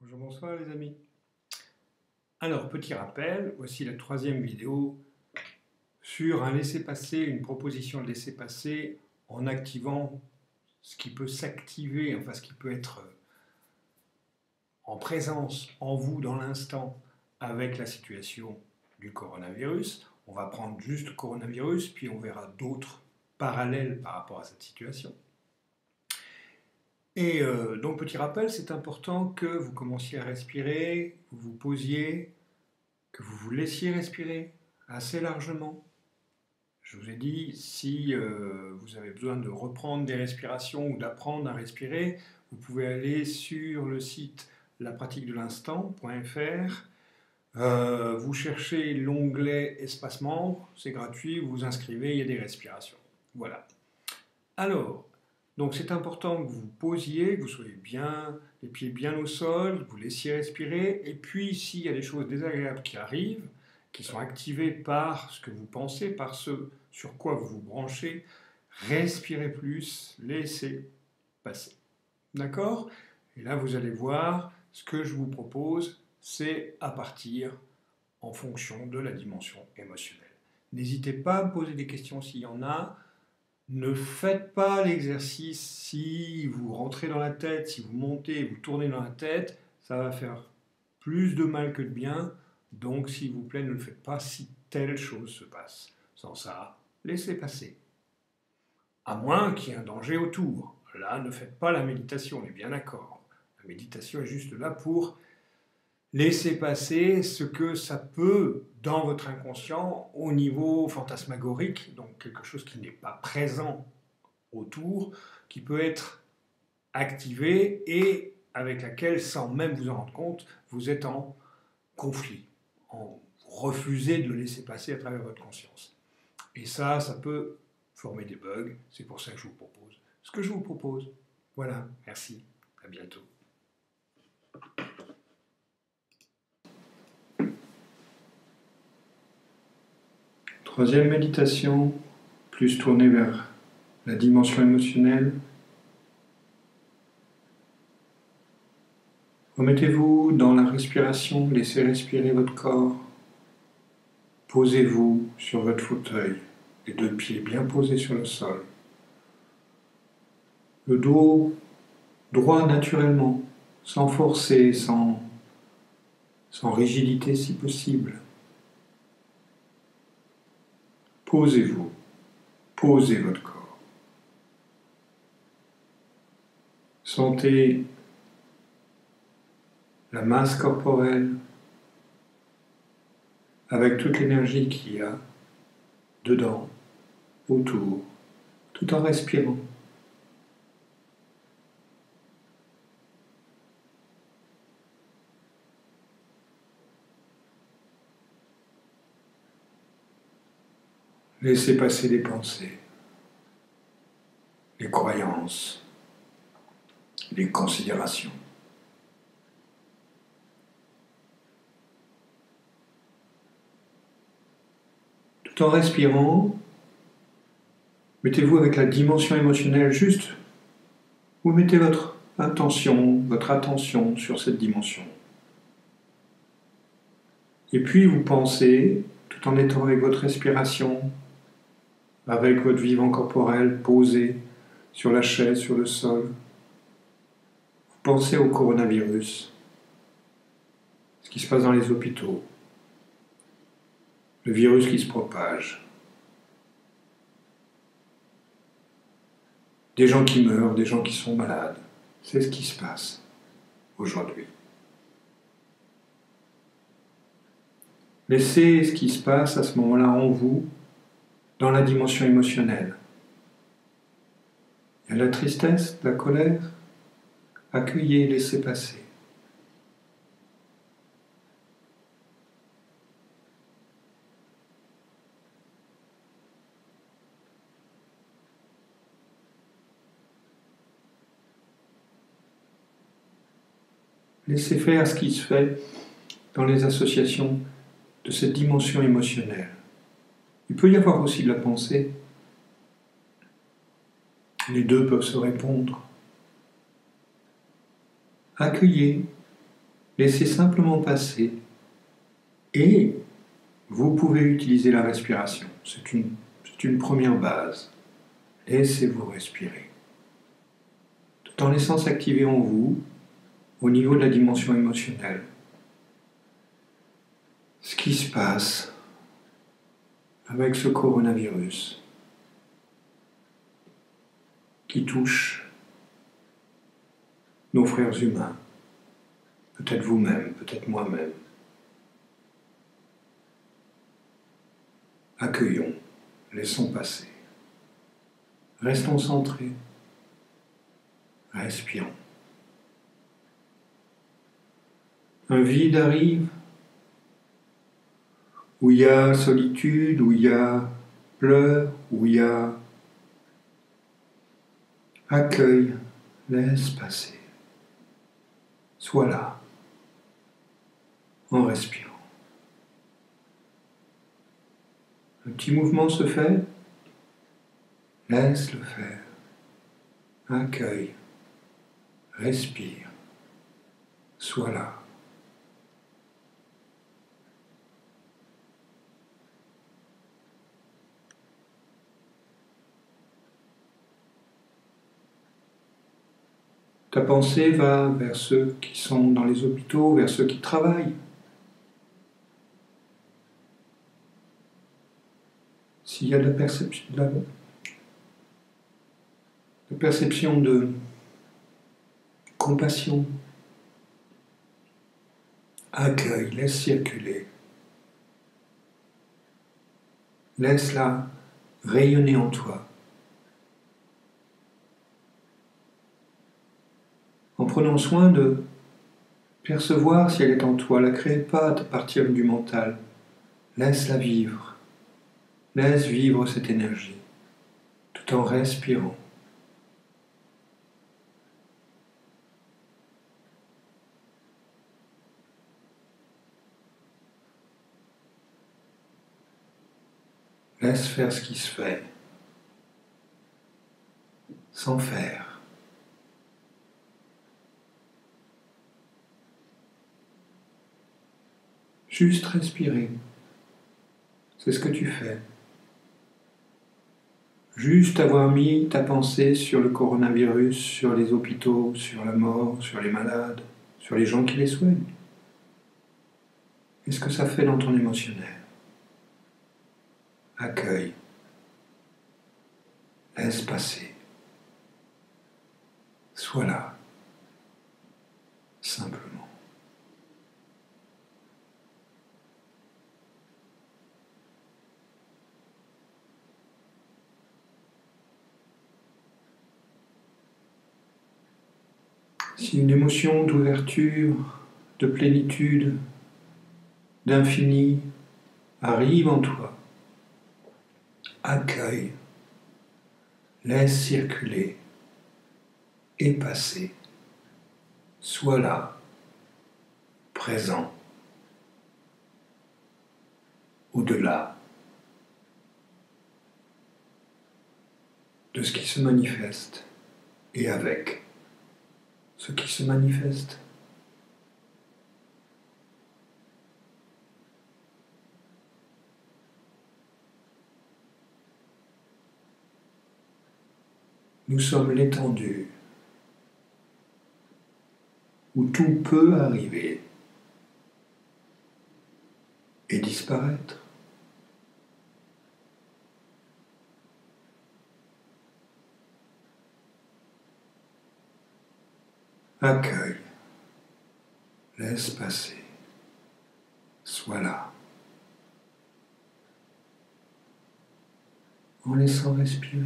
Bonjour, bonsoir les amis. Alors, petit rappel, voici la troisième vidéo sur un laissez-passer, une proposition de laissez-passer en activant ce qui peut s'activer, enfin ce qui peut être en présence en vous dans l'instant avec la situation du coronavirus. On va prendre juste le coronavirus, puis on verra d'autres parallèles par rapport à cette situation. Et donc, petit rappel, c'est important que vous commenciez à respirer, vous vous posiez, que vous vous laissiez respirer assez largement. Je vous ai dit, si vous avez besoin de reprendre des respirations ou d'apprendre à respirer, vous pouvez aller sur le site lapratiquedelinstant.fr. Vous cherchez l'onglet espace membre, c'est gratuit, vous vous inscrivez, il y a des respirations. Voilà. Alors, donc c'est important que vous vous posiez, que vous soyez bien, les pieds bien au sol, que vous laissiez respirer, et puis s'il y a des choses désagréables qui arrivent, qui sont activées par ce que vous pensez, par ce sur quoi vous vous branchez, respirez plus, laissez passer. D'accord? Et là, vous allez voir, ce que je vous propose, c'est à partir en fonction de la dimension émotionnelle. N'hésitez pas à me poser des questions s'il y en a. Ne faites pas l'exercice si vous rentrez dans la tête, si vous montez, vous tournez dans la tête, ça va faire plus de mal que de bien. Donc, s'il vous plaît, ne le faites pas si telle chose se passe. Sans ça, laissez passer. À moins qu'il y ait un danger autour. Là, ne faites pas la méditation, on est bien d'accord. La méditation est juste là pour laisser passer ce que ça peut dans votre inconscient au niveau fantasmagorique, donc quelque chose qui n'est pas présent autour, qui peut être activé et avec laquelle, sans même vous en rendre compte, vous êtes en conflit, en refusez de le laisser passer à travers votre conscience. Et ça peut former des bugs, c'est pour ça que je vous propose ce que je vous propose. Voilà, merci, à bientôt. Troisième méditation, plus tournée vers la dimension émotionnelle. Remettez-vous dans la respiration, laissez respirer votre corps. Posez-vous sur votre fauteuil, les deux pieds bien posés sur le sol. Le dos droit naturellement, sans forcer, sans rigidité si possible. Posez-vous, posez votre corps. Sentez la masse corporelle avec toute l'énergie qu'il y a dedans, autour, tout en respirant. Laissez passer les pensées, les croyances, les considérations. Tout en respirant, mettez-vous avec la dimension émotionnelle juste. Vous mettez votre intention, votre attention sur cette dimension. Et puis vous pensez, tout en étant avec votre respiration, avec votre vivant corporel posé sur la chaise, sur le sol, vous pensez au coronavirus, ce qui se passe dans les hôpitaux, le virus qui se propage, des gens qui meurent, des gens qui sont malades. C'est ce qui se passe aujourd'hui. Laissez ce qui se passe à ce moment-là en vous, dans la dimension émotionnelle. Il y a la tristesse, la colère. Accueillez, laissez passer. Laissez faire ce qui se fait dans les associations de cette dimension émotionnelle. Il peut y avoir aussi de la pensée. Les deux peuvent se répondre. Accueillez Laissez simplement passer et vous pouvez utiliser la respiration. C'est une première base. Laissez-vous respirer. Tout en laissant s'activer en vous, au niveau de la dimension émotionnelle, ce qui se passe avec ce coronavirus qui touche nos frères humains, peut-être vous-même, peut-être moi-même. Accueillons, laissons passer. Restons centrés, respirons. Un vide arrive, où il y a solitude, où il y a pleurs, où il y a accueil, laisse passer. Sois là, en respirant. Un petit mouvement se fait, laisse le faire. Accueille, respire, sois là. Ta pensée va vers ceux qui sont dans les hôpitaux, vers ceux qui travaillent. S'il y a de la perception de compassion, accueille, laisse circuler. Laisse-la rayonner en toi. En prenant soin de percevoir si elle est en toi, la crée pas à partir du mental. Laisse-la vivre. Laisse vivre cette énergie, tout en respirant. Laisse faire ce qui se fait, sans faire. Juste respirer, c'est ce que tu fais. Juste avoir mis ta pensée sur le coronavirus, sur les hôpitaux, sur la mort, sur les malades, sur les gens qui les soignent. Qu'est-ce que ça fait dans ton émotionnel? Accueille. Laisse passer. Sois là. Simplement. Si une émotion d'ouverture, de plénitude, d'infini arrive en toi, accueille, laisse circuler et passer. Sois là, présent, au-delà de ce qui se manifeste et avec ce qui se manifeste. Nous sommes l'étendue où tout peut arriver et disparaître. Accueille, laisse passer, sois là, en laissant respirer.